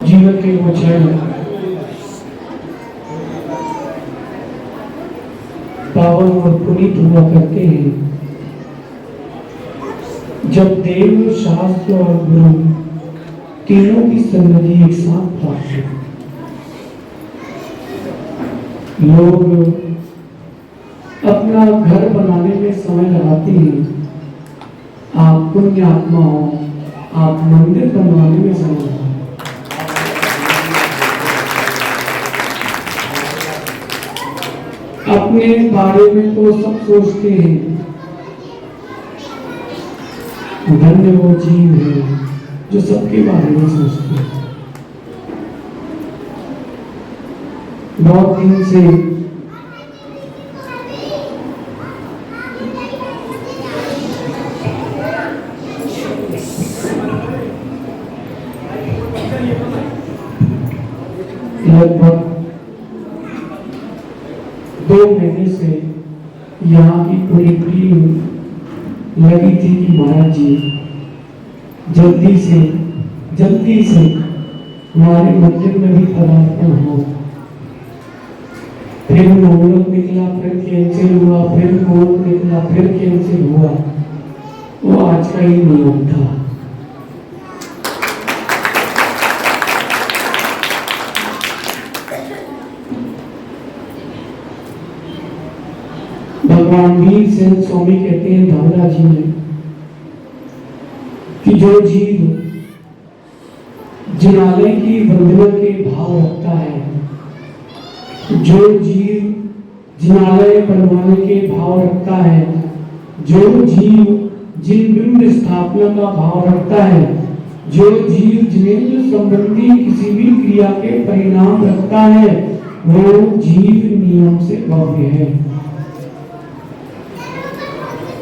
जीवन के वो क्षण पावन और पुनीत हुआ करते हैं जब देव, शास्त्र और गुरु तीनों की संगति एक साथ प्राप्त हो। लोग अपना घर बनाने में समय लगाते हैं, आप पुण्य आत्मा हो, आप मंदिर बनवाने में समय लगाते। अपने बारे में तो सब सोचते हैं, धन्य वो जीव है जो सबके बारे में सोचते हैं। बहुत दिन से लगभग 2 महीने से यहाँ की पूरी टीम लगी थी कि महाराज जी जल्दी से हमारे मंदिर में भी पदार्पण हो। फिर मुहूर्त निकला, फिर कैंसिल हुआ, फिर मुहूर्त निकला, फिर कैंसिल हुआ। वो आज का ही नियम था। भगवान वीर सेन स्वामी कहते हैं धावरा जी में कि जो जीव जिनालय की वंदना के भाव रखता है, जो जीव जिनालय बनवाने के भाव रखता है, जो जीव जिन बिंब स्थापना का भाव रखता है, जो जीव जिनेंद्र संबंधी किसी भी क्रिया के परिणाम रखता है, वो जीव नियम से भव्य है।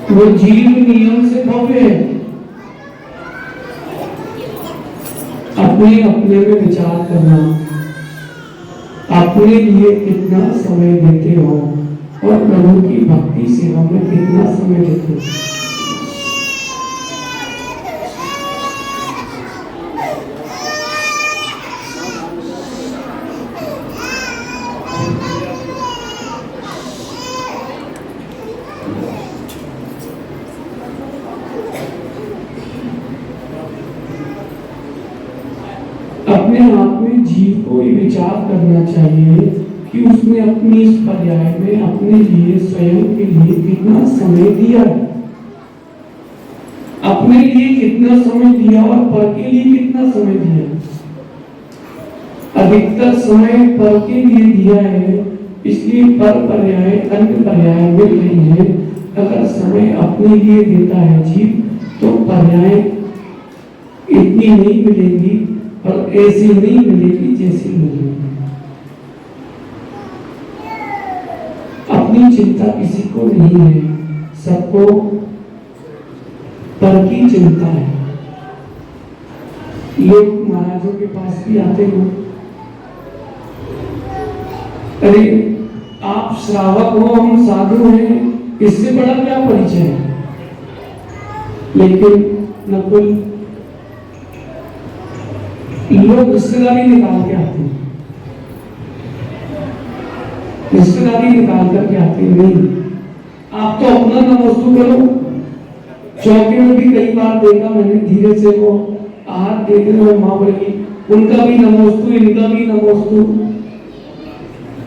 वो जीव नियम से भव्य है। अपने अपने में विचार करना, अपने लिए कितना समय देते हो और प्रभु की भक्ति सेवा में कितना समय देते हो। अपने आप में जीव को ये विचार करना चाहिए कि उसने अपनी इस पर्याय में अपने लिए, स्वयं के लिए कितना समय दिया, अपने लिए कितना समय दिया और पर के लिए कितना समय दिया। अधिकतर समय पर के लिए दिया है, इसलिए पर पर्याय अन्य पर्याय मिल रही है। अगर समय अपने लिए देता है जीव तो पर्याय इतनी नहीं मिलेगी और ऐसी नहीं मिलेगी जैसी मिलेगी। अपनी चिंता किसी को नहीं है, सबको पर की चिंता है। लोग महाराजों के पास भी आते हो, अरे आप श्रावक हो, हम साधु हैं, इससे बड़ा क्या परिचय है। लेकिन नकुल लोग रिश्तेदारी निकाल के आते हैं, रिश्तेदारी निकाल करके आते हैं। नहीं, आप तो अपना नमस्तु करो। चौके में भी कई बार देखा मैंने, धीरे से वो हाथ दे रहे माँ बोली उनका भी नमस्तु, इनका भी नमस्तु।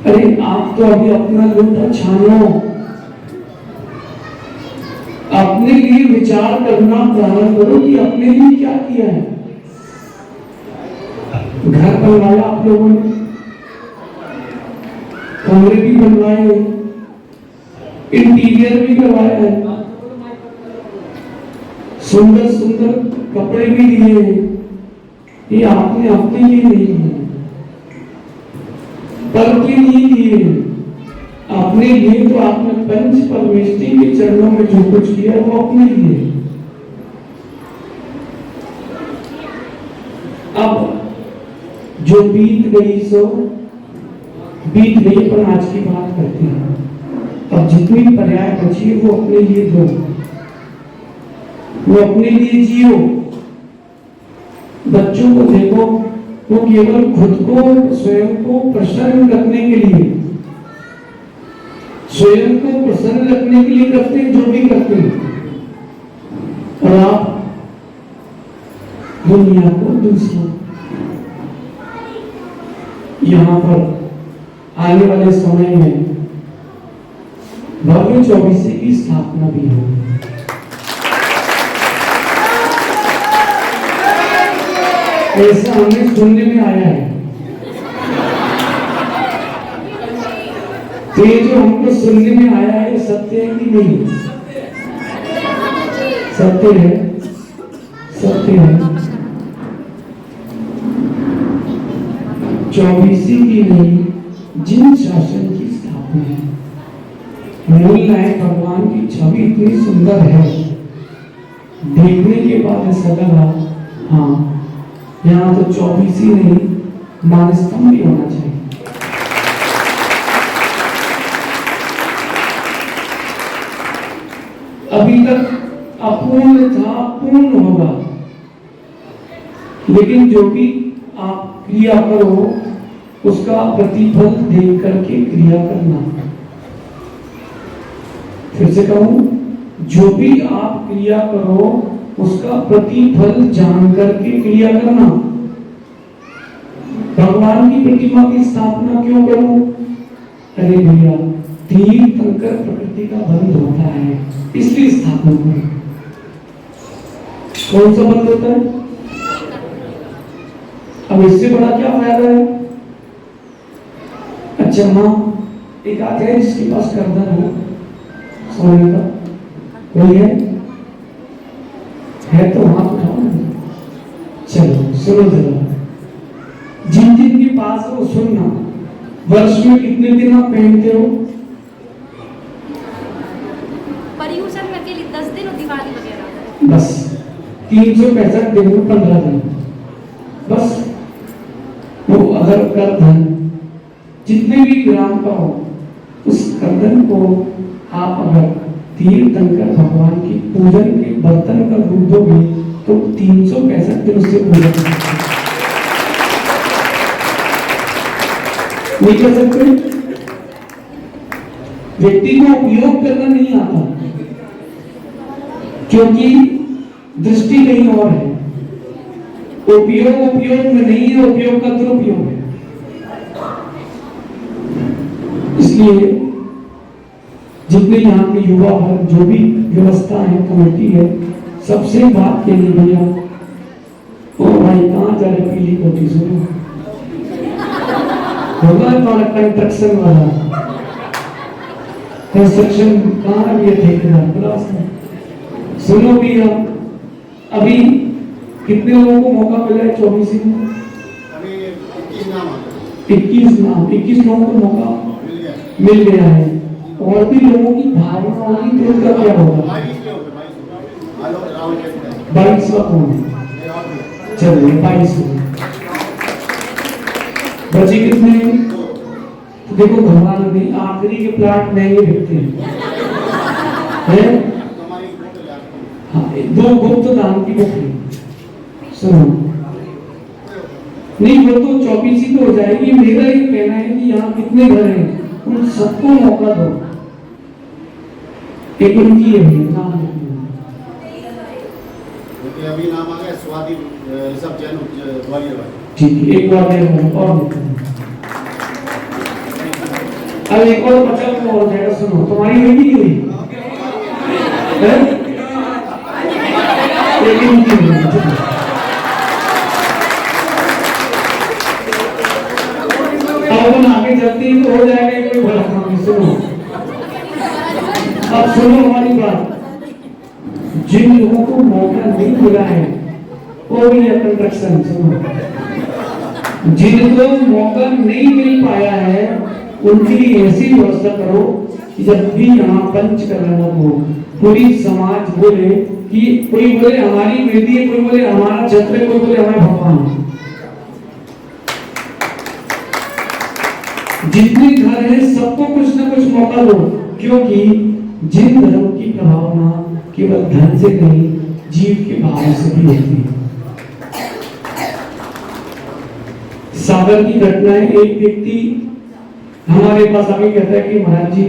अरे आप तो अभी अपना लोटा छानो, अपने लिए विचार करना प्रारंभ करो कि अपने लिए क्या किया है। घर बनवाया आप लोगों ने, कमरे भी बनवाए, इंटीरियर भी करवाया है, सुंदर सुंदर कपड़े भी दिए हैं। ये आपने अपने लिए नहीं दिए, पर के लिए दिए। अपने लिए तो आपने पंच परमेष्टि के चरणों में जो कुछ किया वो अपने लिए। अब जो बीत गई सो बीत गई, पर आज की बात करते हैं। अब जितनी पर्याय बची है वो अपने लिए दो, वो अपने लिए जियो। बच्चों को देखो, वो केवल खुद को स्वयं को प्रसन्न रखने के लिए, स्वयं को प्रसन्न रखने के लिए करते हैं जो भी करते हैं, और आप दुनिया को दूसरों। यहां पर आने वाले समय में भव्य 24 की स्थापना भी होगी। ऐसा हमें सुनने में आया है। तो ये जो हमको सुनने में आया है सत्य है कि नहीं? सत्य है, सत्य है। 24 की नहीं, जिन शासन की स्थापना है। मूल नायक भगवान की छवि इतनी सुंदर है, देखने के बाद ऐसा लगा हाँ यहाँ तो 24 ही नहीं, मानस्तंभ भी होना चाहिए। अभी तक अपूर्ण था, पूर्ण होगा। लेकिन जो भी आप क्रिया करो उसका प्रतिफल देख करके क्रिया करना। फिर से कहूं, जो भी आप क्रिया करो उसका प्रतिफल जान करके क्रिया करना। भगवान की प्रतिमा की स्थापना क्यों करूं? अरे भैया, तीर्थंकर प्रकृति का बंध होता है, इसलिए स्थापना करो। कौन सा बंध होता है? अब इससे बड़ा क्या फायदा है? अच्छा मां, एक आते हैं जिसके पास कर्दन हो सोने का, कोई है तो हाथ उठाओ। चलो सुनो जरा, जिन जिन के पास हो सुनना। वर्ष में कितने दिन आप पहनते हो? पर्युषण में अकेले 10 दिन और दिवाली वगैरह बस 365 दिन में 15 दिन बस। वो अगर कर्दन जितने भी ग्राम का हो, उस कर्दन को आप अगर तीर्थंकर भगवान की पूजन के बर्तन का रूप दोगे तो 365 दिन उससे पूजन कर सकते। नहीं कर सकते? व्यक्ति को उपयोग करना नहीं आता, क्योंकि दृष्टि कहीं और है। उपयोग उपयोग में नहीं है, उपयोग का दुरुपयोग है। इसलिए जितने यहाँ के युवा वर्ग, जो भी व्यवस्था है, कमेटी है, सबसे बात के लिए भैया, ओ भाई कहाँ जा रहे? पीली कोठी सुनो, होगा तुम्हारा कंस्ट्रक्शन वाला, कंस्ट्रक्शन कहाँ भी है? ठेकेदार बोला उसने। सुनो भैया, अभी कितने लोगों को मौका मिला है 24 में? अभी 21 नाम 21 लोगों को मौका मिल गया है। और भी लोगों की भावना होगी तो उनका क्या होगा? 22वां कौन है? चलिए 22 बचे कितने? तो देखो भगवान ने आखिरी के प्लाट महंगे बिकते हैं। हाँ, 2 गुप्त दान की बुक सुनो, नहीं वो तो 24 ही तो हो जाएगी। मेरा ये कहना है कि यहाँ कितने घर हैं, उन सबको मौका दो। एक उनकी है नाम अभी नाम आ गया स्वाति सब जैन ग्वालियर वाले। ठीक है, एक बार और अब एक और 50 और हो जाएगा। सुनो, तुम्हारी हुई नहीं हुई? अब आगे चलते ही तो हो जाएगा कोई भला काम। सुनो, अब सुनो हमारी बात। जिन लोगों को मौका नहीं मिला है वो भी कंस्ट्रक्शन सुनो, जिनको मौका नहीं मिल पाया है उनके लिए ऐसी व्यवस्था करो कि जब भी यहाँ पंचकर्म हो, पूरी समाज बोले कि कोई बोले हमारी वेदी है, कोई बोले हमारा छत्र है, कोई बोले हमारा भगवान है। जितने घर है सबको कुछ ना कुछ मौका दो, क्योंकि जिन धर्म की भावना केवल धन से नहीं, जीव के भाव से भी होती है। सागर की घटना है। एक व्यक्ति हमारे पास आके कहता है कि महाराज जी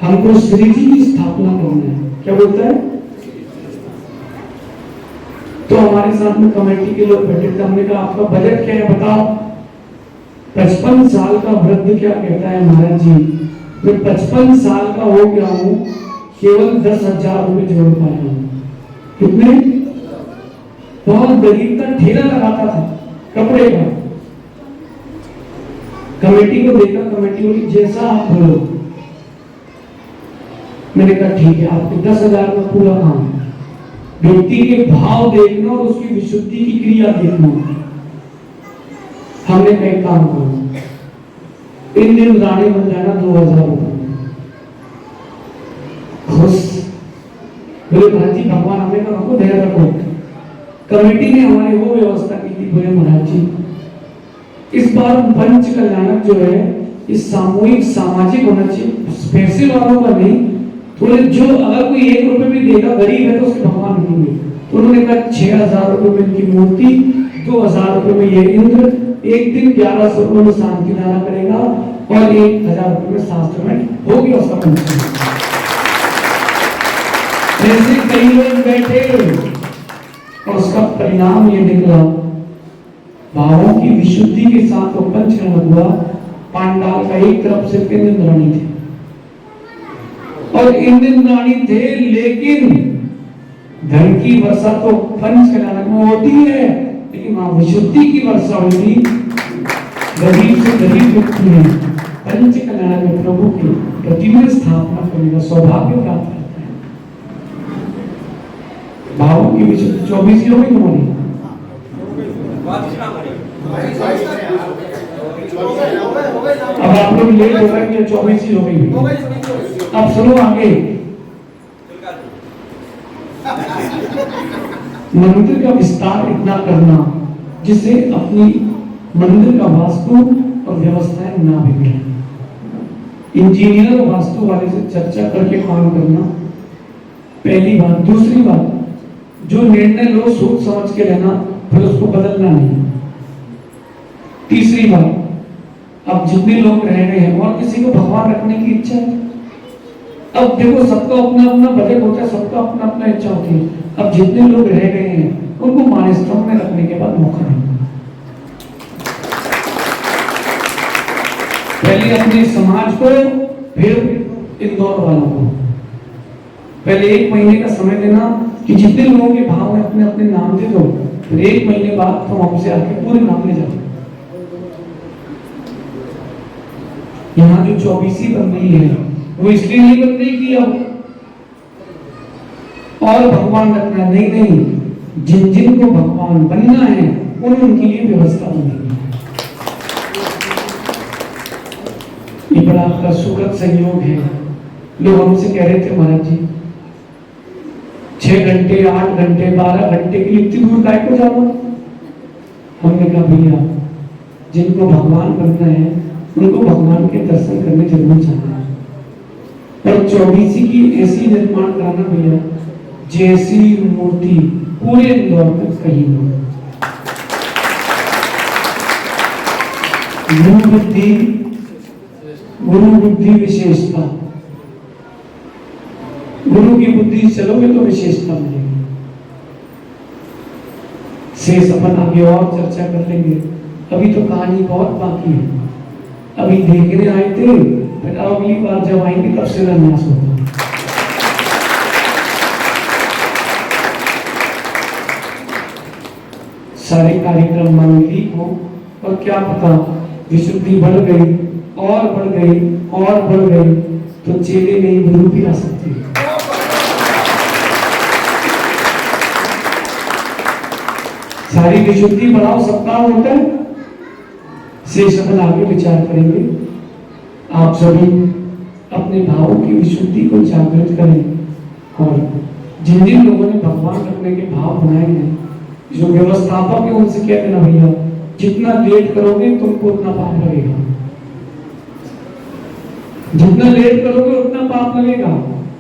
हमको श्री जी की स्थापना करना है। क्या बोलता है? तो हमारे साथ में कमेटी के लोग बैठे थे। हमने कहा आपका बजट क्या है बताओ। 55 साल का वृद्ध क्या कहता है, महाराज जी मैं 55 साल का हो गया हूं, केवल 10,000 रुपए जोड़ पाया हूं। कितने? बहुत गरीब का ठेला लगाता था कपड़े का। कमेटी को देखा, कमेटी बोली जैसा आप बोलो। मैंने कहा ठीक है, आपको 10,000 का पूरा काम। व्यक्ति के भाव देखना और उसकी विशुद्धि की क्रिया देखना। हमने कई काम करो, इन दिन रानी बन जाना 2,000 रुपए खुश। बोले महाराज जी भगवान हमने कहा हमको धैर्य रखो। कमेटी ने हमारे वो व्यवस्था की थी। बोले महाराज जी इस बार पंच कल्याणक जो है इस सामूहिक सामाजिक होना चाहिए, पैसे वालों का नहीं। थोड़े जो अगर कोई 1 रुपए भी देगा गरीब है तो उसके भगवान देंगे। तो उन्होंने कहा 6,000 रुपए में इनकी मूर्ति, 2,000 रुपए में ये इंद्र, एक दिन 1,100 रुपए में शांति नारा करेगा और 1,000 रुपए में शास्त्र में हो गया उसका पंच। ऐसे कई लोग बैठे और उसका परिणाम ये निकला, भावों की विशुद्धि के साथ वो पंचकर्म हुआ। पांडाल का एक तरफ से इंद्राणी थे और इंद्राणी थे, लेकिन धन की वर्षा तो पंचकल्याणक में होती है, लेकिन वहां विशुद्धि की वर्षा हुई थी। गरीब से गरीब व्यक्ति ने पंचकल्याणक में प्रभु की प्रतिमा स्थापना करने का सौभाग्य प्राप्त करता है। भावों की विशुद्धि 24 हो गई तुम्हारी। अब आप लोग लेट हो गए, 24 ही हो गई। अब सुनो आगे। मंदिर का विस्तार इतना करना जिससे अपनी मंदिर का वास्तु और व्यवस्थाएं ना बिगड़े। इंजीनियर वास्तु वाले से चर्चा करके काम करना पहली बात। दूसरी बात, जो निर्णय लो सोच समझ के लेना, फिर उसको बदलना नहीं। तीसरी बात, अब जितने लोग रह गए हैं और किसी को भगवान रखने की इच्छा है, अब देखो सबका अपना अपना बजट होता है, सबका अपना अपना इच्छा होती है। अब जितने लोग रह गए हैं उनको मानस्तंभ में रखने के बाद मौका नहीं। पहले अपने समाज को, फिर इंदौर वालों को। पहले 1 महीने का समय देना कि जितने लोगों के भाव है अपने अपने नाम दे दो, फिर 1 महीने बाद तुम हमसे आके पूरे नाम ले जाओ। यहाँ जो 24 बन रही है वो इसलिए नहीं बन रही कि अब और भगवान रखना, नहीं नहीं, जिन जिन को भगवान बनना है उनके लिए व्यवस्था बनेगी। ये बड़ा आपका सुखद संयोग है। लोग हमसे कह रहे थे महाराज जी 6 घंटे 8 घंटे 12 घंटे के लिए इतनी दूर काय को जाना। हमने कहा भैया जिनको भगवान बनना है उनको भगवान के दर्शन करने जरूर जाना है। और 24 की ऐसी निर्माण कराना भैया जैसी मूर्ति पूरे इंदौर में कहीं नहीं। गुरु बुद्धि विशेषता, गुरु की बुद्धि चलोगे तो विशेषता मिलेगी। शेष अपन आगे और चर्चा कर लेंगे, अभी तो कहानी बहुत बाकी है। अभी देखने आए थे, फिर अगली बार जब आएंगे तब शिलान्यास होगा। सारे कार्यक्रम मांगलिक हो और क्या पता विशुद्धि बढ़ गई और बढ़ गई और बढ़ गई तो चेले नहीं गुरु भी आ सकते हैं। सारी विशुद्धि बढ़ाओ, सप्ताह होता है, शेष अपन आगे विचार करेंगे। आप सभी अपने भावों की विशुद्धि को जागृत करें और जिन जिन लोगों ने भगवान रखने के भाव बनाए हैं, जो व्यवस्थापक है उनसे कह देना भैया जितना लेट करोगे तुमको उतना पाप लगेगा, जितना लेट करोगे उतना पाप लगेगा।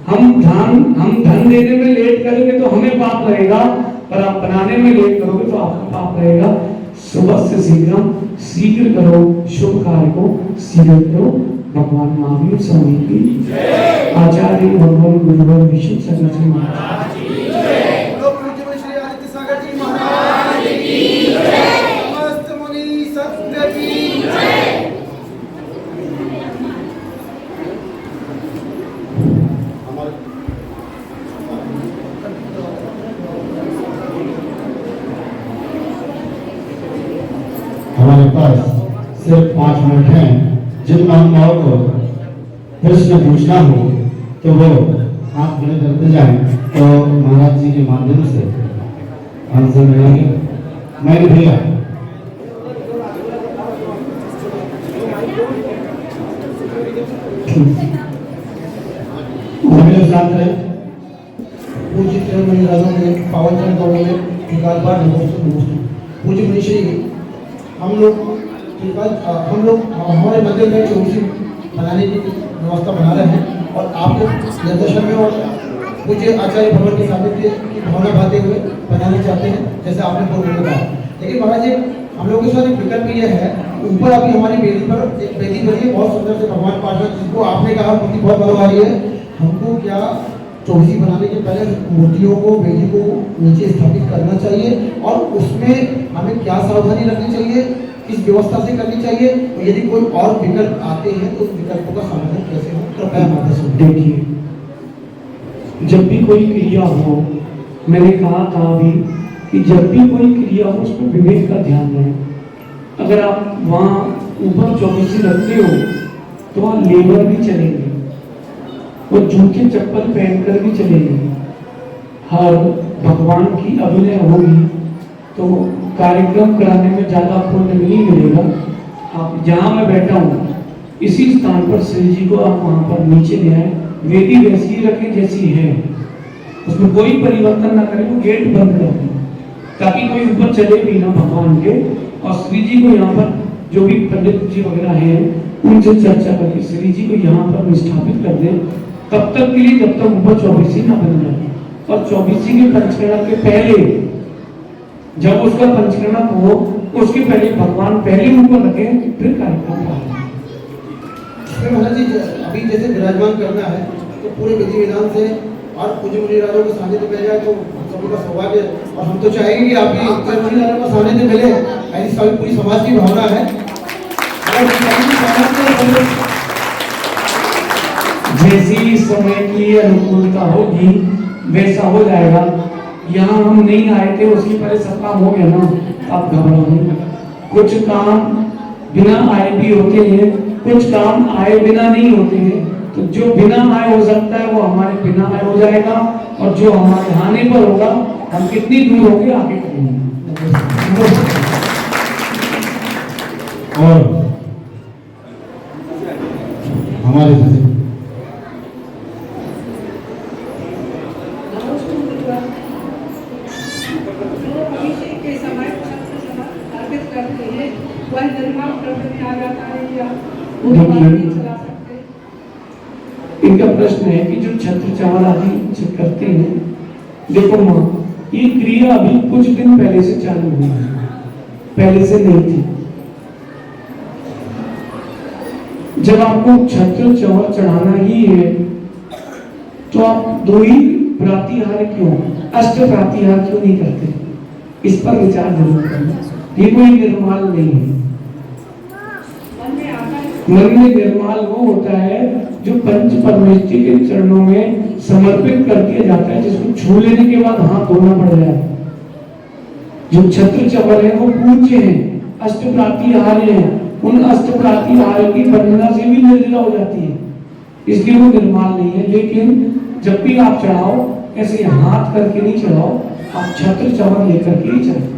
हम धन देने में लेट करेंगे तो हमें पाप लगेगा, पर आप बनाने में लेट करोगे तो आपका पाप लगेगा। सुबह से शीघ्र करो शुभ कार्य को शीघ्र करो। भगवान महावीर स्वामी की आचार्य भगवान गुरुवर विष्णु शंकर जी महाराज पूज्य श्री आदित्य सागर जी महाराज की जय। समस्त मुनि सत्य की जय। हमारे पास सिर्फ 5 मिनट हैं। जिन महानुभावों को प्रश्न पूछना हो तो वो हाथ खड़े करते जाएं, तो महाराज जी के माध्यम से आंसर मिलेंगे। मैं भैया सभी लोग शांत रहे। पूज्य चरण मणि राजा में पावन चरण कमलों में विकास बार नमोस्तु। पूज्य मनीषी हम लोग हमारे मंदिर में चौसी बनाने की व्यवस्था बना रहे हैं और आपके निर्देशन में और पूज्य आचार्य भगवान के सानिध्य की भावना भाते हुए बनाना चाहते हैं, जैसे आपने पूर्व में कहा। लेकिन महाराज जी, हम लोगों के साथ एक विकल्प ये है, ऊपर अभी हमारी वेदी पर एक वेदी बनी है बहुत सुंदर से भगवान पार्षद, जिसको आपने कहा मूर्ति बहुत बलवारी है। हमको क्या चौसी बनाने के पहले मूर्तियों को वेदी को नीचे स्थापित करना चाहिए और उसमें हमें क्या सावधानी रखनी चाहिए, किस व्यवस्था से करनी चाहिए, और यदि कोई और विकल्प आते हैं तो उस विकल्पों का समाधान कैसे हो, कृपया मार्गदर्शन। देखिए, जब भी कोई क्रिया हो, मैंने कहा था अभी कि जब भी कोई क्रिया हो उसमें विवेक का ध्यान रहे। अगर आप वहाँ ऊपर चौबीसी रखते हो तो वहाँ लेबर भी चलेंगे और जूते चप्पल पहनकर भी चलेंगे। हर भगवान की अभिनय होगी तो कार्यक्रम कराने में ज़्यादा पुण्य नहीं मिलेगा। आप जहाँ मैं बैठा हूँ इसी स्थान पर श्री जी को आप वहाँ पर नीचे ले आए, वेदी वैसी ही रखें जैसी है, उसमें कोई परिवर्तन ना करें, वो गेट बंद कर दें ताकि कोई ऊपर चले भी ना भगवान के। और श्री जी को यहाँ पर जो भी पंडित जी वगैरह हैं उनसे चर्चा करके श्री जी को यहाँ पर स्थापित कर दें तब तक के लिए, जब तक ऊपर चौबीसी ना बन जाए। और चौबीसी के पंचकर्म के पहले, जब उसका पंचकर्म हो उसके पहले भगवान पहले ऊपर रखें, फिर कार्यक्रम महाराज जी, अभी जैसे विराजमान करना है तो पूरे विधि विधान से और पूज्य मुनि राजों के सानिध्य मिल जाए तो हम सभी का सौभाग्य, और हम तो चाहेंगे कि आप भी पूज्य मुनि राजों का सानिध्य मिले, ऐसी सभी पूरी समाज की भावना है। जैसी समय की अनुकूलता होगी वैसा हो जाएगा। यहाँ हम नहीं आए थे, उसके पहले सब काम हो गया ना, आप घबराओ नहीं। कुछ काम बिना आए भी होते हैं, कुछ काम आए बिना नहीं होते हैं। तो जो बिना आए हो सकता है वो हमारे बिना आए हो जाएगा, और जो हमारे आने पर होगा हम कितनी दूर होंगे आगे करेंगे। और हमारे इनका प्रश्न है कि जो छत्र चावल आदि करते हैं, देखो माँ, ये क्रिया अभी कुछ दिन पहले से चालू हुई है, पहले से नहीं थी। जब आपको छत्र चावल चढ़ाना ही है तो आप 2 ही प्रातिहार क्यों, अष्ट प्रातिहार क्यों नहीं करते? इस पर विचार जरूर करना। ये कोई निर्माल नहीं है। मन में निर्माल वो होता है जो पंच परमेष्ठी के चरणों में समर्पित कर दिया जाता है, जिसको छू लेने के बाद हाथ धोना पड़ जाए। जो छत्र चवर है वो पूज्य है, अष्ट प्रातिहार है, उन अष्ट प्रातिहार की वंदना से भी निर्जला हो जाती है, इसलिए वो निर्माल नहीं है। लेकिन जब भी आप चढ़ाओ ऐसे हाथ करके नहीं चढ़ाओ, आप छत्र चवर लेकर के ही चढ़ाओ।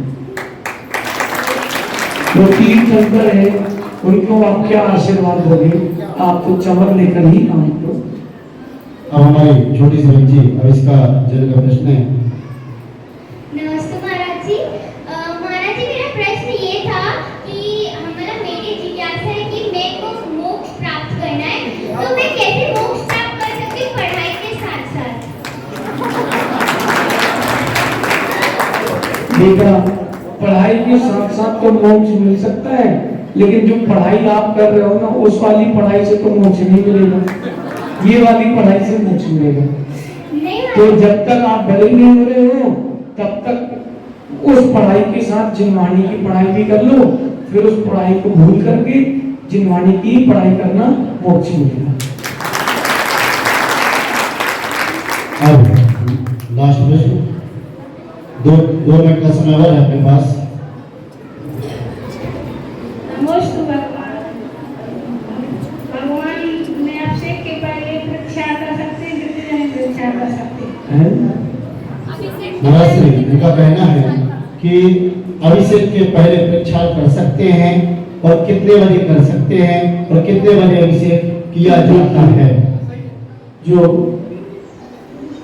जो तीर्थंकर है उनको आप क्या आशीर्वाद दोगे? आप तो चवर लेकर ही काम करो। अब हमारी छोटी सी बच्ची अविष्का जन का प्रश्न है। नमस्ते महाराज जी। महाराज जी, मेरा प्रश्न ये था कि हमारा मेरी जिज्ञासा है कि मैं को मोक्ष प्राप्त करना है, तो मैं कैसे मोक्ष प्राप्त कर सकती हूँ पढ़ाई के साथ साथ? बेटा, पढ़ाई के साथ साथ तो मोक्ष मिल सकता है, लेकिन जो पढ़ाई आप कर रहे हो ना, उस वाली पढ़ाई से तो मोक्ष नहीं मिलेगा, ये वाली पढ़ाई से मोक्ष मिलेगा। नहीं तो जब तक आप बड़े नहीं हो रहे हो तब तक उस पढ़ाई के साथ जिनवाणी की पढ़ाई भी कर लो, फिर उस पढ़ाई को भूल करके जिनवाणी की पढ़ाई करना मोक्ष मिलेगा। अब लास्ट प्रश्न, दो मिनट का समय और है अपने पास। नमस्ते भगवान ने आपसे के पहले परीक्षा कर सकते हैं, दूसरे जन परीक्षा कर सकते हैं। महाराज श्री इनका कहना है कि अभिषेक के पहले परीक्षा कर सकते हैं और कितने बजे कर सकते हैं और कितने बजे अभिषेक किया जाता है। जो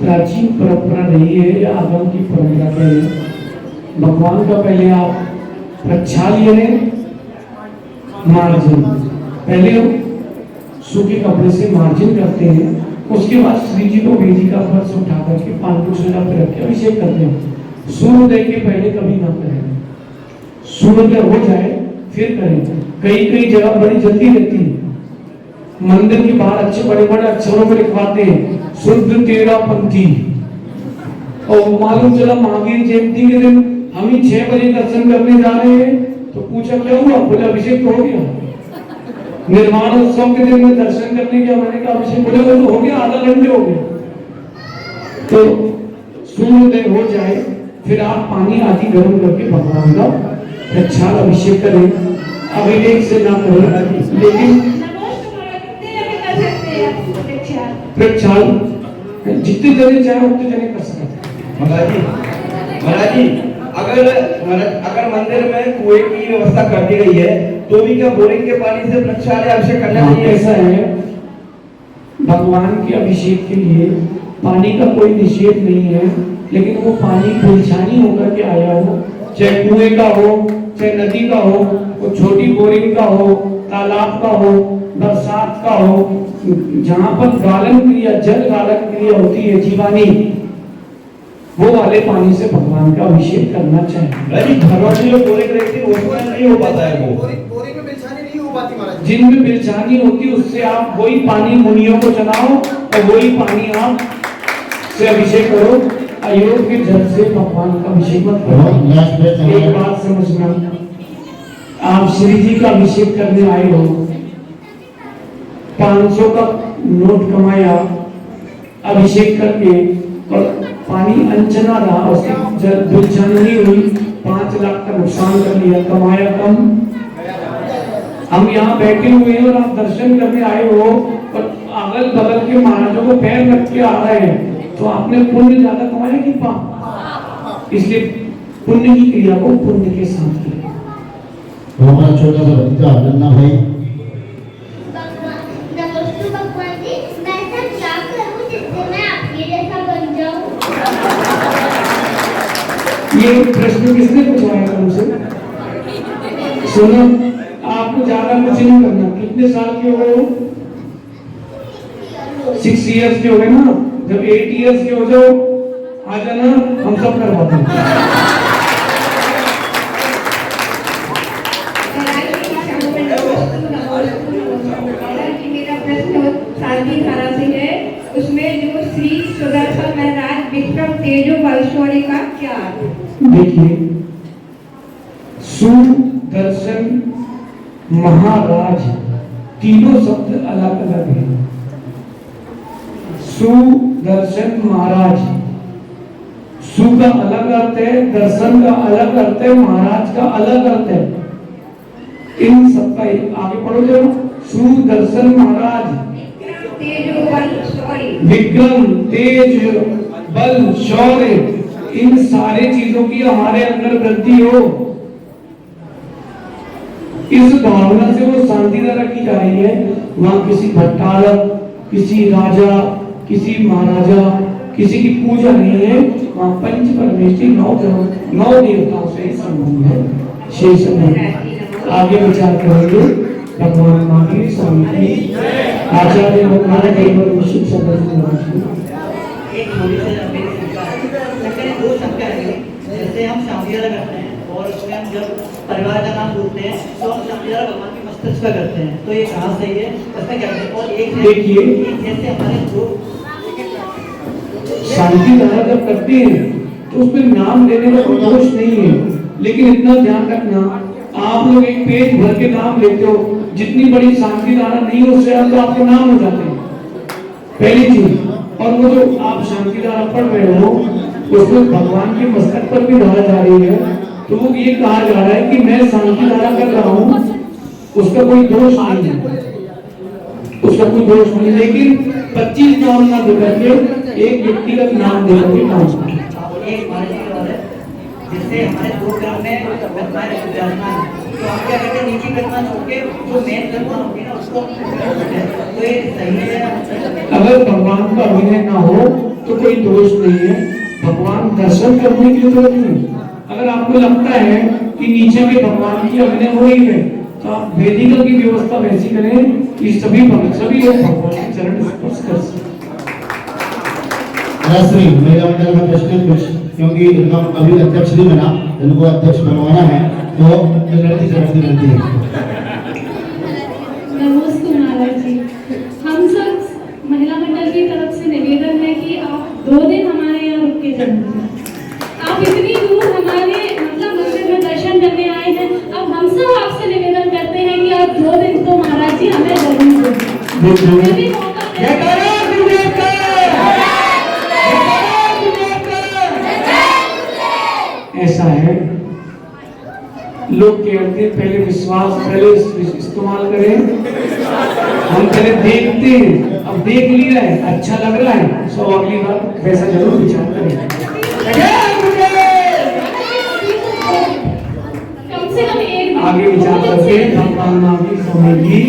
प्राचीन परंपरा रही है या आगम की परंपरा है, भगवान का पहले आप प्रक्षाल लें, मार्जन पहले सूखे कपड़े से मार्जन करते हैं, उसके बाद श्री जी को वेदी का फर्श उठा करके पानपुछला पे रख के अभिषेक करते हैं। सूर्योदय के पहले कभी ना करें, सूर्योदय हो जाए फिर करें। कई कई जगह बड़ी जल्दी रहती है, मंदिर के बाहर अच्छे बड़े बड़े अक्षरों में लिखवाते हैं शुद्ध तेरा पंथी, और मालूम चला महावीर जयंती के दिन हम ही 6 बजे दर्शन करने जा रहे हैं, तो पूछा क्या हुआ, बोले अभिषेक तो हो गया। निर्माण उत्सव के दिन में दर्शन करने गया, मैंने कहा अभिषेक, बोले वो तो हो गया, आधा घंटे हो गया। तो सूर्योदय हो जाए फिर आप पानी आदि गर्म करके भगवान का प्रक्षाल अभिषेक करें, अभिषेक से ना करें, लेकिन प्रक्षाल जितने जने चाहे उतने जने कर सकते हैं। महाराज जी अगर मंदिर में कुएं की व्यवस्था कर दी गई है तो भी क्या बोरिंग के पानी से प्रक्षाल या अभिषेक करना चाहिए? ऐसा है, भगवान के अभिषेक के लिए पानी का कोई निषेध नहीं है, लेकिन वो पानी बिलछानी होकर के आया हो, चाहे कुएं का हो चाहे नदी का हो, वो छोटी बोरिंग का हो, तालाब का हो, बरसात का हो, जहाँ पर गालन क्रिया जल गालन क्रिया होती है जीवानी, वो वाले पानी से भगवान का अभिषेक करना चाहिए। भगवान जी जो बोरिंग रहती है उसमें नहीं हो पाता है, वो बोरिंग में बिलछानी नहीं हो पाती महाराज। जिनमें बिलछानी होती है उससे आप वही पानी मुनियों को चलाओ और वही पानी आप से अभिषेक करो, अयोग्य जल से भगवान का अभिषेक मत करो। एक बात समझना, आप श्री जी का अभिषेक करने आए हो, 500 का नोट कमाया अभिषेक करके और पानी अनचना रहा, उसकी बिलछानी नहीं हुई, 5 लाख का नुकसान कर लिया, कमाया कम। हम यहाँ बैठे हुए हैं और आप दर्शन करने आए हो और अगल बगल के महाराजों को पैर रख के आ रहे हैं, तो आपने पुण्य ज्यादा कमाया कि पाप? इसलिए पुण्य की क्रिया को पुण्य के साथ किया। तो हमारा छोटा सा बच्चा नन्ना भाई, नमस्ते भगवान जी, मैं ऐसा क्या करूं जिससे मैं आपके जैसा बन जाऊं? ये प्रश्न किसने पूछवाया तुमसे? सुनो, आपको ज्यादा कुछ नहीं करना। कितने साल के हो गए हो? 6 इयर्स के हो गए ना, जब 8 इयर्स के हो जाओ आ जाना, हम सब करवाते हैं। मेरा प्रश्न शांति धारा से है, उसमें जो श्री सुदर्शन महाराज विक्रम तेजो बलशौरी का क्या? देखिए, सुदर्शन महाराज तीनों शब्द अलग अलग हैं। सुदर्शन महाराज, सु का अलग अर्थ है, दर्शन का अलग अर्थ है, महाराज का अलग अर्थ है। इन सबका आगे पढ़ो जरा। सुदर्शन महाराज विक्रम तेज बल शौर्य, इन सारे चीजों की हमारे अंदर वृद्धि हो, इस भावना से वो शांति धारा की जा रही है। वहां किसी भट्टारक, किसी राजा, किसी महाराजा, किसी की पूजा नहीं है, वहां पंच परमेश्वरी 9 देवताओं से संबंध है। शेष आगे विचार करेंगे भगवान महावीर स्वामी की, आचार्य भगवान विशुद्ध एक थोड़ी सी मेरी शंका है, दो शंका है। जैसे हम शादी वाला करते हैं और उसमें हम जब परिवार का नाम बोलते हैं तो हम शांतिधारा भगवान के मस्तक पर करते हैं। तो ये कहाँ सही है, इसमें क्या है? और एक देखिए, जैसे हमारे दो शांति धारा जब करते हैं तो उसमें नाम लेने में कोई दोष नहीं है, लेकिन इतना ध्यान रखना, आप लोग एक पेज भर के नाम लेते हो, जितनी बड़ी शांति धारा नहीं हो उससे तो आपके नाम हो जाते हैं, पहली चीज। और वो जो आप शांति धारा पढ़ रहे हो उसमें भगवान के मस्तक पर भी धारा जा रही है, तो वो ये कहा जा रहा है कि मैं शांति धारा कर रहा हूँ, उसका कोई दोष नहीं है, उसका कोई दोष नहीं। लेकिन 25 नाम ना देकर के एक व्यक्तिगत नाम देकर के नाम, एक जैसे हमारे दो क्रम में विद्यमान है, तो हम क्या कहते हैं, नीचे विद्यमान छोड़ के जो मेन विद्यमान होगी ना उसको, तो ये सही है। अगर भगवान का अभिनय ना हो तो कोई दोष नहीं है, भगवान दर्शन करने के लिए तो नहीं है। अगर आपको लगता है कि नीचे के भगवान की अभिनय हो रही है तो आप वेदिका की व्यवस्था वैसी करें कि सभी लोग भगवान के चरण स्पर्श कर सकें। राश्री मेरा मंडल में प्रश्न कुछ, क्योंकि इनका अभी अध्यक्ष नहीं बना, इनको अध्यक्ष बनवाना है, तो लड़की से बनती है। नमस्ते महाराज जी, हम सब महिला मंडल की तरफ से निवेदन है कि आप 2 दिन हमारे यहाँ रुक के जाइए। आप इतनी दूर हमारे मतलब मंदिर में दर्शन करने आए हैं, अब हम सब आपसे निवेदन करते हैं कि आप 2 दिन तो महाराज जी हमें जरूर दें। ऐसा है, लोग कहते हैं पहले विश्वास, पहले इस्तेमाल करें, हम पहले देखते हैं, अब देख लिया है, अच्छा लग रहा है, सो अगली बार वैसा जरूर विचार करें। कम से कम एक आगे विचार करके हम की